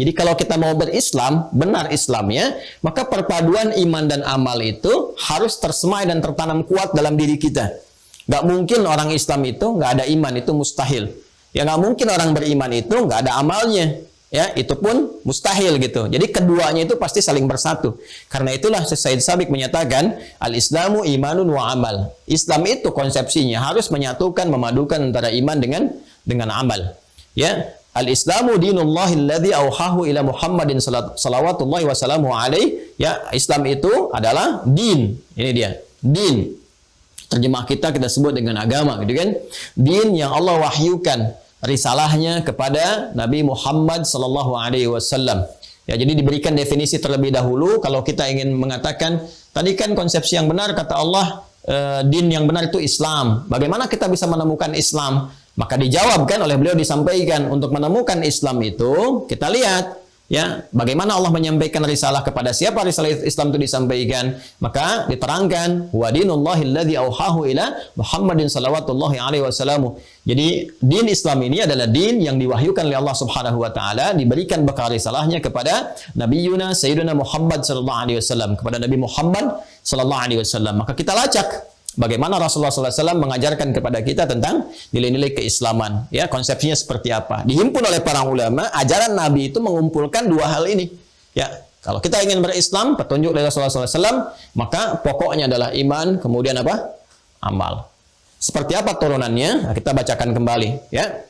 Jadi kalau kita mau berislam, benar Islamnya, maka perpaduan iman dan amal itu harus tersemai dan tertanam kuat dalam diri kita. Gak mungkin orang Islam itu gak ada iman, itu mustahil. Ya gak mungkin orang beriman itu gak ada amalnya. Ya, itu pun mustahil gitu. Jadi keduanya itu pasti saling bersatu. Karena itulah Sayyid Sabiq menyatakan, al-Islamu imanun wa amal. Islam itu konsepsinya harus menyatukan, memadukan antara iman dengan amal. Ya, al-Islamu dinullahi alladhi awhahu ila Muhammadin salawatullahi wassalamu alaih. Ya, Islam itu adalah din. Ini dia, din. Terjemah kita sebut dengan agama, gitu kan? Din yang Allah wahyukan risalahnya kepada Nabi Muhammad sallallahu alaihi wasallam. Ya, jadi diberikan definisi terlebih dahulu kalau kita ingin mengatakan tadi kan konsepsi yang benar kata Allah, din yang benar itu Islam. Bagaimana kita bisa menemukan Islam? Maka dijawabkan oleh beliau, disampaikan untuk menemukan Islam itu kita lihat ya bagaimana Allah menyampaikan risalah, kepada siapa risalah Islam itu disampaikan. Maka diterangkan wa dinullahi alladzi auhahu ila Muhammadin salawatullahi alaihi wasallam. Jadi din Islam ini adalah din yang diwahyukan oleh Allah Subhanahu wa taala, diberikan bekal risalahnya kepada Nabiyuna Sayyidina Muhammad sallallahu alaihi wasallam, kepada Nabi Muhammad sallallahu alaihi wasallam. Maka kita lacak bagaimana Rasulullah SAW mengajarkan kepada kita tentang nilai-nilai keislaman. Ya, konsepsinya seperti apa. Dihimpun oleh para ulama, ajaran Nabi itu mengumpulkan dua hal ini. Ya, kalau kita ingin berislam, petunjuk dari Rasulullah SAW, maka pokoknya adalah iman, kemudian apa? Amal. Seperti apa turunannya? Nah, kita bacakan kembali. Ya.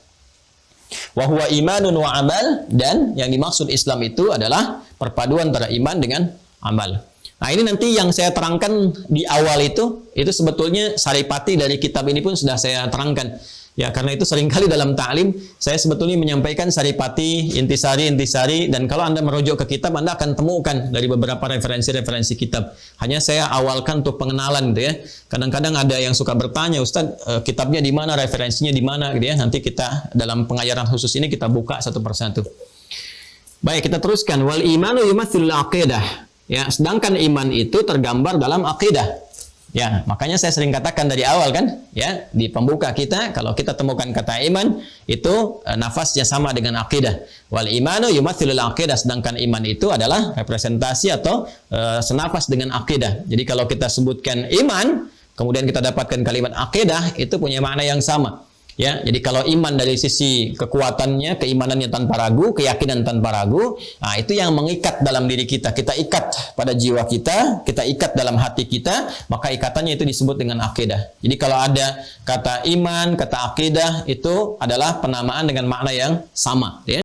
Wa huwa imanun wa amal, dan yang dimaksud Islam itu adalah perpaduan antara iman dengan amal. Nah, ini nanti yang saya terangkan di awal itu sebetulnya saripati dari kitab ini pun sudah saya terangkan. Ya, karena itu seringkali dalam ta'lim saya sebetulnya menyampaikan saripati, intisari, dan kalau Anda merujuk ke kitab Anda akan temukan dari beberapa referensi-referensi kitab. Hanya saya awalkan untuk pengenalan gitu ya. Kadang-kadang ada yang suka bertanya, Ustaz, kitabnya di mana, referensinya di mana gitu ya. Nanti kita dalam pengajaran khusus ini kita buka satu persatu. Baik, kita teruskan. Wal imanu yumathilul aqidah. Ya, sedangkan iman itu tergambar dalam akidah. Ya, makanya saya sering katakan dari awal kan, ya, di pembuka kita kalau kita temukan kata iman itu nafasnya sama dengan akidah. Wal imanu yumathilul aqidah, sedangkan iman itu adalah representasi atau senafas dengan akidah. Jadi kalau kita sebutkan iman, kemudian kita dapatkan kalimat akidah, itu punya makna yang sama. Ya, jadi kalau iman dari sisi kekuatannya, keimanannya tanpa ragu, keyakinan tanpa ragu, nah itu yang mengikat dalam diri kita. Kita ikat pada jiwa kita ikat dalam hati kita, maka ikatannya itu disebut dengan akidah. Jadi kalau ada kata iman, kata akidah, itu adalah penamaan dengan makna yang sama. Ya.